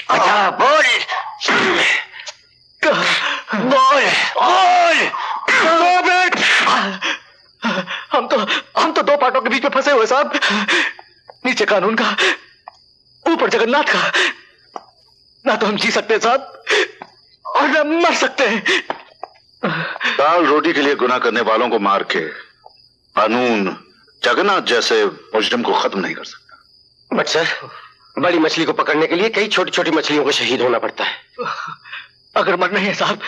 अच्छा बोल, बोल, बोल। हम तो दो पार्टों के बीच में फंसे हुए साहब। नीचे कानून का, ऊपर जगन्नाथ का। ना तो हम जी सकते साहब और ना मर सकते हैं। दाल रोटी के लिए गुनाह करने वालों को मार के कानून जगन्नाथ जैसे मुजरिम को खत्म नहीं कर सकता। बट सर, बड़ी मछली को पकड़ने के लिए कई छोटी छोटी मछलियों को शहीद होना पड़ता है। अगर मरना है साहब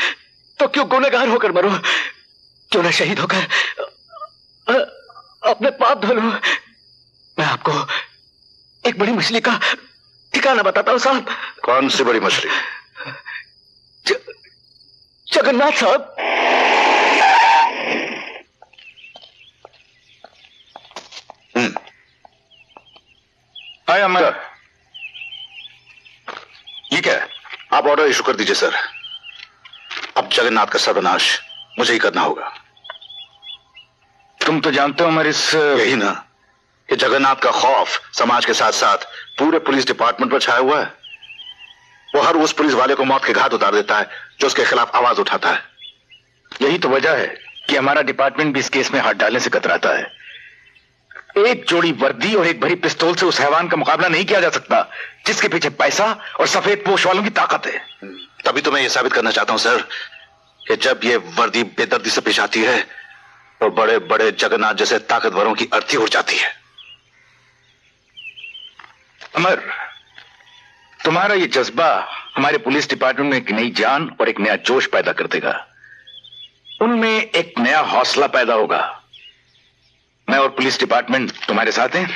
तो क्यों गुनहगार होकर मरो? क्यों ना शहीद होकर अपने पाप धो लूं? मैं आपको एक बड़ी मछली का ठिकाना बताता हूं साहब। कौन सी बड़ी मछली? जगन्नाथ साहब। हाय अमर, ये क्या है? आप ऑर्डर इशू कर दीजिए सर। अब जगन्नाथ का सर्वनाश मुझे ही करना होगा। तुम तो जानते हो अमर, इस यही ना कि जगन्नाथ का खौफ समाज के साथ साथ पूरे पुलिस डिपार्टमेंट पर छाया हुआ है। वो हर उस पुलिस वाले को मौत के घाट उतार देता है जो उसके खिलाफ आवाज उठाता है। यही तो वजह है कि हमारा डिपार्टमेंट भी इस केस में हाथ डालने से कतराता है। एक जोड़ी वर्दी और एक भरी पिस्तौल से उस हैवान का मुकाबला नहीं किया जा सकता जिसके पीछे पैसा और सफेद पोश वालों की ताकत है। तभी तो मैं ये साबित करना चाहता हूं सर कि जब ये वर्दी बेदर्दी से पेश आती है तो बड़े बड़े जगन्नाथ जैसे ताकतवरों की अर्थी उड़ जाती है। अमर, तुम्हारा ये जज्बा हमारे पुलिस डिपार्टमेंट में एक नई जान और एक नया जोश पैदा कर देगा। उनमें एक नया हौसला पैदा होगा। मैं और पुलिस डिपार्टमेंट तुम्हारे साथ हैं।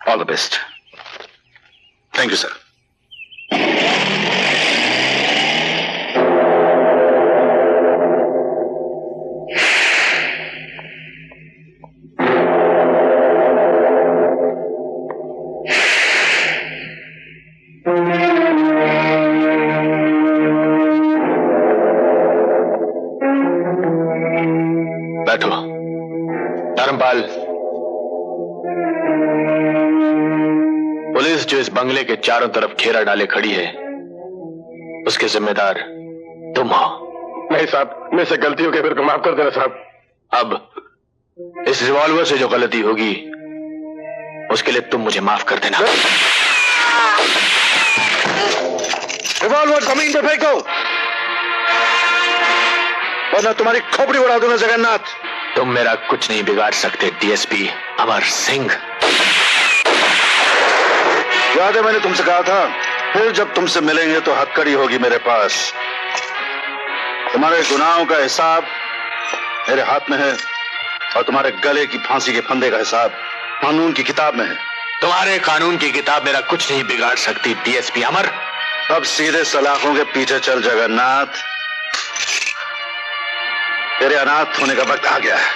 All the best. Thank you sir. बैठो। धर्मपाल, पुलिस जो इस बंगले के चारों तरफ घेरा डाले खड़ी है उसके जिम्मेदार तुम हो। नहीं साहब, मेरे से गलती हो गई, मेरे को माफ कर देना साहब। अब इस रिवॉल्वर से जो गलती होगी उसके लिए तुम मुझे माफ कर देना। रिवॉल्वर जमीन पे फेंको वरना तुम्हारी खोपड़ी उड़ा दूंगा जगन्नाथ। तुम मेरा कुछ नहीं बिगाड़ सकते डीएसपी अमर सिंह। याद है मैंने तुमसे कहा था फिर जब तुमसे मिलेंगे तो हथकड़ी होगी मेरे पास। तुम्हारे गुनाहों का हिसाब मेरे हाथ में है और तुम्हारे गले की फांसी के फंदे का हिसाब कानून की किताब में है। तुम्हारे कानून की किताब मेरा कुछ नहीं बिगाड़ सकती डीएसपी अमर। अब सीधे सलाखों के पीछे चल जगन्नाथ, तेरे अनाथ होने का वक्त आ गया है।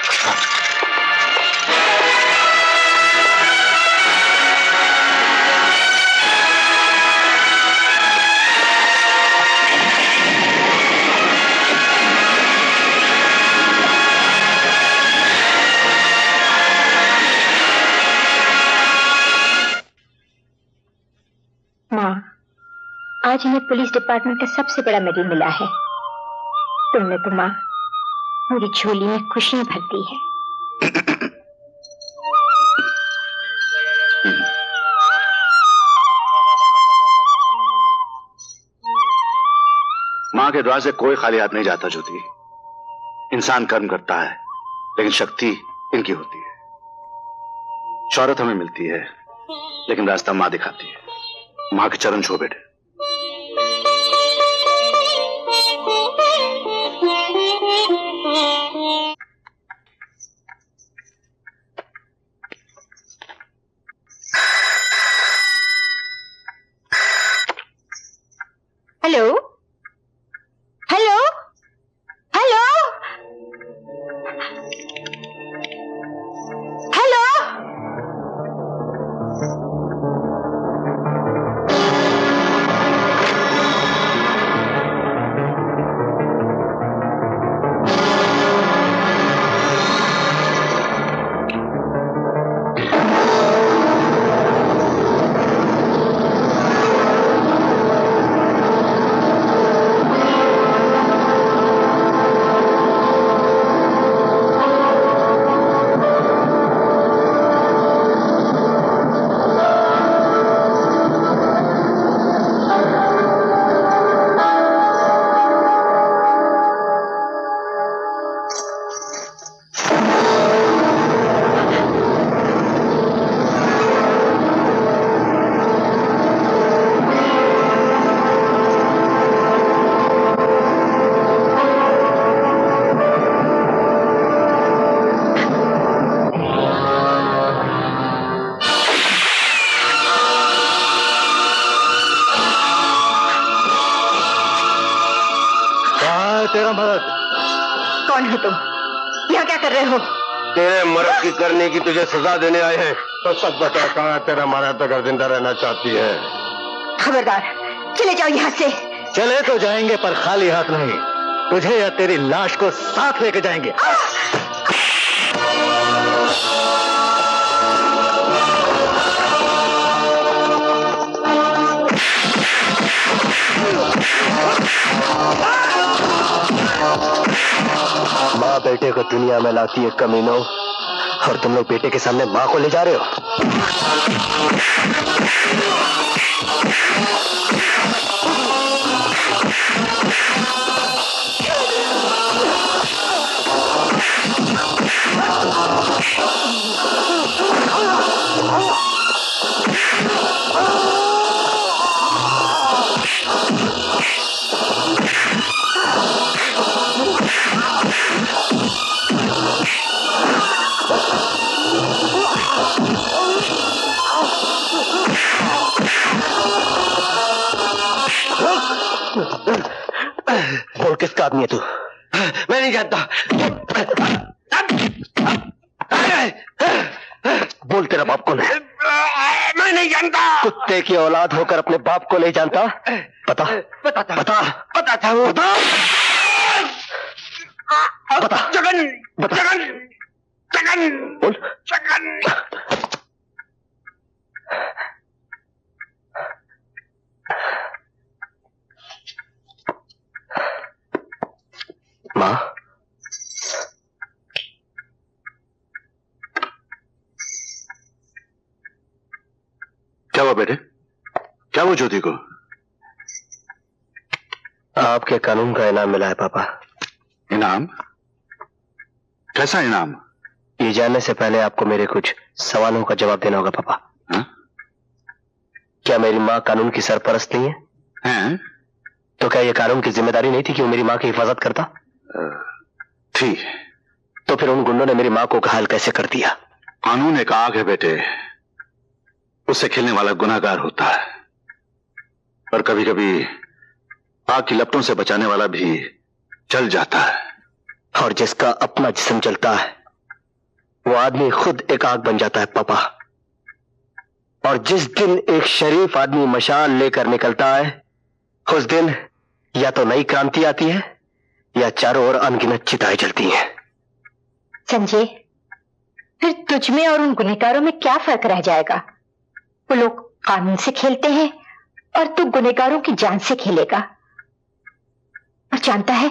माँ, आज हमें पुलिस डिपार्टमेंट का सबसे बड़ा मेडल मिला है। तुमने तो माँ मेरी झोली में खुशियां भर दी है। मां के द्वार से कोई खाली हाथ नहीं जाता ज्योति। इंसान कर्म करता है लेकिन शक्ति इनकी होती है। शौहरत हमें मिलती है लेकिन रास्ता मां दिखाती है। मां के चरण छो बेटे। Hello hello hello hello. Bhagat. कौन हो तुम? यहाँ क्या कर रहे हो? तेरे मर्द की करने की तुझे सजा देने आए हैं। तो सच बता, कहाँ तेरा मारा तो कर जिंदा रहना चाहती है? खबरदार, चले जाओ यहाँ से। चले तो जाएंगे पर खाली हाथ नहीं, तुझे या तेरी लाश को साथ लेके जाएंगे। माँ बेटे को दुनिया में लाती है कमीनों, और तुम लोग बेटे के सामने माँ को ले जा रहे हो। बोल, किसका आदमी है तू? मैं नहीं जानता। बोल, तेरा बाप कौन है? मैं नहीं जानता। कुत्ते की औलाद होकर अपने बाप को नहीं जानता? बता पता था, बता पता था वो। बता बता। जगन, बता। जगन, जगन, बोल। जगन। माँ, क्या हुआ बेटे? क्या हुआ ज्योति को? आपके कानून का इनाम मिला है पापा। इनाम? कैसा इनाम? ये जानने से पहले आपको मेरे कुछ सवालों का जवाब देना होगा पापा। हा? क्या मेरी माँ कानून की सरपरस्त नहीं है? हैं? तो क्या ये कानून की जिम्मेदारी नहीं थी कि वो मेरी माँ की हिफाजत करता? थी। तो फिर उन गुंडों ने मेरी माँ को घायल कैसे कर दिया? कानून एक आग है बेटे, उससे खेलने वाला गुनाहगार होता है, और कभी कभी आग की लपटों से बचाने वाला भी जल जाता है। और जिसका अपना जिस्म जलता है वो आदमी खुद एक आग बन जाता है पापा। और जिस दिन एक शरीफ आदमी मशाल लेकर निकलता है, उस दिन या तो नई क्रांति आती है या चारों ओर अनगिनत चिताएं जलती हैं। संजय, फिर तुझ में और उन गुनहगारों में क्या फर्क रह जाएगा? वो लोग कानून से खेलते हैं और तू गुनहगारों की जान से खेलेगा। और जानता है,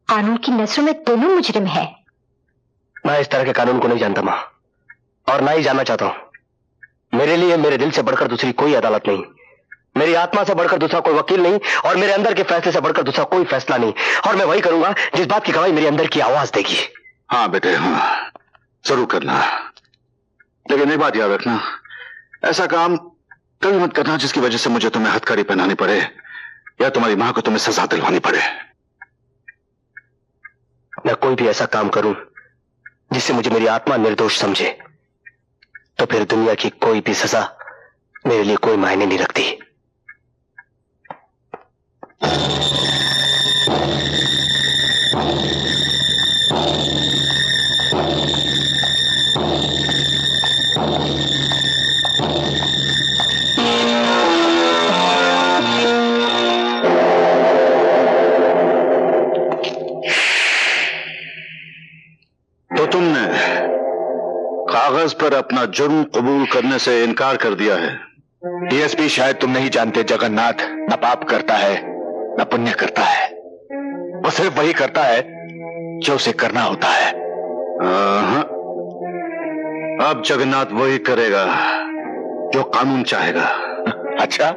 कानून की नजरों में दोनों मुजरिम है। मैं इस तरह के कानून को नहीं जानता मां, और ना ही जानना चाहता हूं। मेरे लिए मेरे दिल से बढ़कर दूसरी कोई अदालत नहीं, मेरी आत्मा से बढ़कर दूसरा कोई वकील नहीं, और मेरे अंदर के फैसले से बढ़कर दूसरा कोई फैसला नहीं। और मैं वही करूंगा जिस बात की गवाही मेरे अंदर की आवाज देगी। हाँ बेटे, हाँ जरूर करना, लेकिन एक बात याद रखना, ऐसा काम कभी मत करना जिसकी वजह से मुझे तुम्हें हथकड़ी पहनानी पड़े या तुम्हारी मां को तुम्हें सजा दिलवानी पड़े। मैं कोई भी ऐसा काम करूं जिससे मुझे मेरी आत्मा निर्दोष समझे, तो फिर दुनिया की कोई भी सजा मेरे लिए कोई मायने नहीं रखती। तो तुमने कागज पर अपना जुर्म कबूल करने से इनकार कर दिया है। डीएसपी, शायद तुम नहीं जानते, जगन्नाथ न पाप करता है न पुण्य करता है। वो सिर्फ वही करता है जो उसे करना होता है। अब जगन्नाथ वही करेगा जो कानून चाहेगा। अच्छा,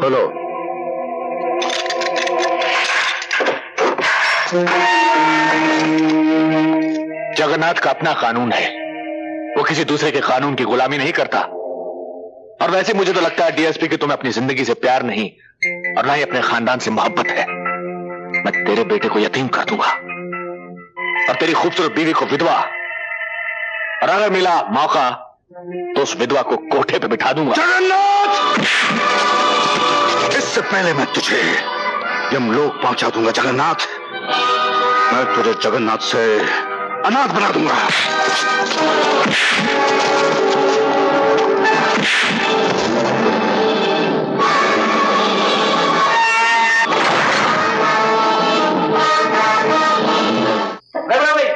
बोलो। जगन्नाथ का अपना कानून है, वो किसी दूसरे के कानून की गुलामी नहीं करता। और वैसे मुझे तो लगता है डीएसपी कि तुम्हें अपनी जिंदगी से प्यार नहीं और ना ही अपने खानदान से मोहब्बत है। मैं तेरे बेटे को यतीम कर दूंगा और तेरी खूबसूरत बीवी को विधवा, और अगर मिला मौका तो उस विधवा को कोठे पे बिठा दूंगा। जगन्नाथ, इससे पहले मैं तुझे यमलोक पहुंचा दूंगा जगन्नाथ। मैं तुझे जगन्नाथ से अनाथ बना दूंगा।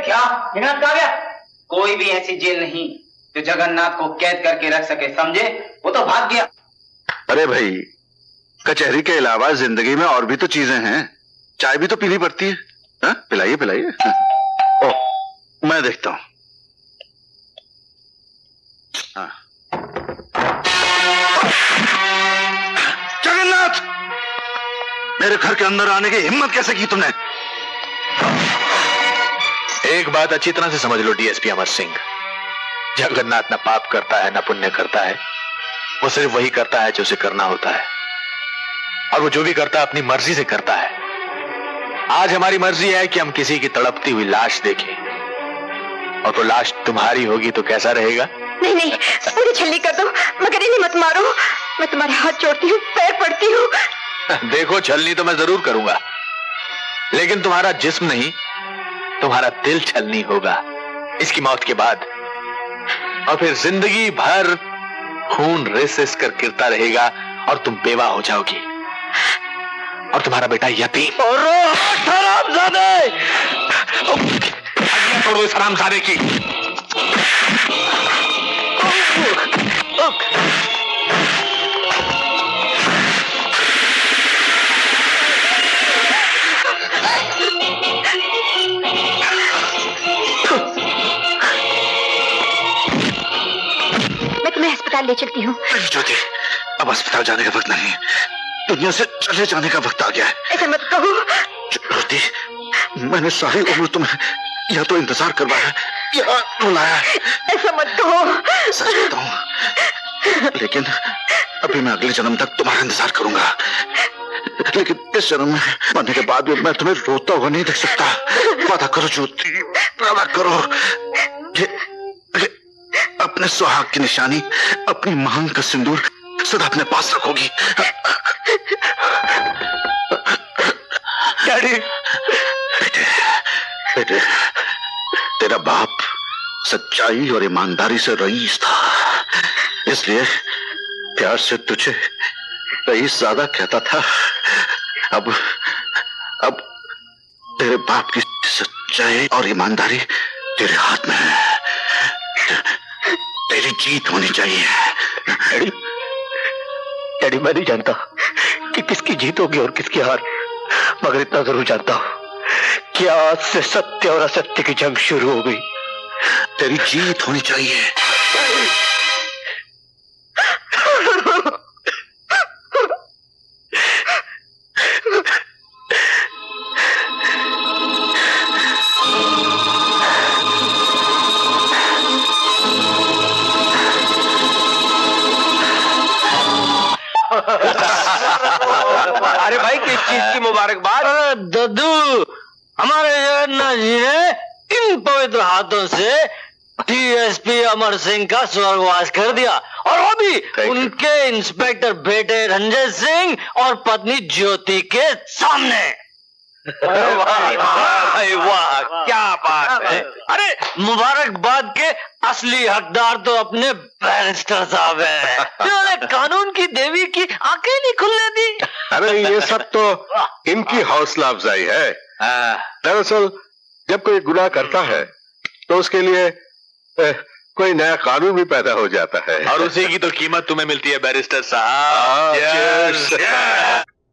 क्या जगन्नाथ कहाँ गया? कोई भी ऐसी जेल नहीं जो जगन्नाथ को कैद करके रख सके, समझे? वो तो भाग गया। अरे भाई, कचहरी के अलावा जिंदगी में और भी तो चीजें हैं। चाय भी तो पीनी पड़ती है। हाँ? पिलाइए पिलाइए। ओह, मैं देखता हूं। हाँ। जगन्नाथ, मेरे घर के अंदर आने की हिम्मत कैसे की तुमने? एक बात अच्छी तरह से समझ लो डीएसपी अमर सिंह, जगन्नाथ न पाप करता है न पुण्य करता है। वो सिर्फ वही करता है जो उसे करना होता है, और वो जो भी करता है अपनी मर्जी से करता है। आज हमारी मर्जी है कि हम किसी की तड़पती हुई लाश देखें, और वो लाश तुम्हारी होगी तो कैसा रहेगा? नहीं नहीं, मुझे छल्ली कर दो, मगर इन्हें मत मारो। मैं तुम्हारे हाथ जोड़ती हूँ, पैर पड़ती हूँ। देखो, छलनी तो मैं जरूर करूंगा, लेकिन तुम्हारा जिस्म नहीं, तुम्हारा दिल छलनी होगा इसकी मौत के बाद। और फिर जिंदगी भर खून रिस कर गिरता रहेगा और तुम बेवा हो जाओगी, और तुम्हारा बेटा यतीम। और हरामजादे, तोड़ो इस हरामजादे की। अस्पताल ले चलती हूँ। ज्योति, अब अस्पताल जाने का वक्त नहीं है, दुनिया से चले जाने का वक्त आ गया है। ऐसा मत कहो ज्योति, मैंने सारी उम्र तुम्हें या तो इंतजार करवाया या रुलाया। ऐसा मत कहो। सच बताऊं, लेकिन अभी मैं अगले जन्म तक तुम्हारा इंतजार करूंगा, लेकिन इस जन्म में मरने के बाद भी मैं तुम्हें रोता हुआ नहीं देख सकता। वादा करो ज्योति, वादा करो। अपने सुहाग की निशानी, अपनी मांग का सिंदूर सदा अपने पास रखोगी। डैडी। बेटे, बेटे, तेरा बाप सच्चाई और ईमानदारी से रईस था, इसलिए प्यार से तुझे रईस ज्यादा कहता था। अब तेरे बाप की सच्चाई और ईमानदारी तेरे हाथ में है। तेरी जीत होनी चाहिए। डैडी, डैडी, मैं नहीं जानता कि किसकी जीत होगी और किसकी हार, मगर इतना जरूर जानता हूं कि आज से सत्य और असत्य की जंग शुरू हो गई। तेरी जीत होनी चाहिए। अरे भाई, किस चीज की मुबारकबाद? दद्दू, हमारे जगन्नाथ जी ने इन पवित्र हाथों से डीएसपी अमर सिंह का स्वर्गवास कर दिया, और वो भी उनके इंस्पेक्टर बेटे रंजन सिंह और पत्नी ज्योति के सामने। वाह वाह, क्या बात है। अरे, मुबारकबाद के असली हकदार तो अपने बैरिस्टर साहब हैं, जिन्होंने कानून की देवी की आंखें नहीं खुलने दी। अरे ये सब तो इनकी हौसला अफजाई है। दरअसल जब कोई गुनाह करता है तो उसके लिए कोई नया कानून भी पैदा हो जाता है, और उसी की तो कीमत तुम्हें मिलती है बैरिस्टर साहब।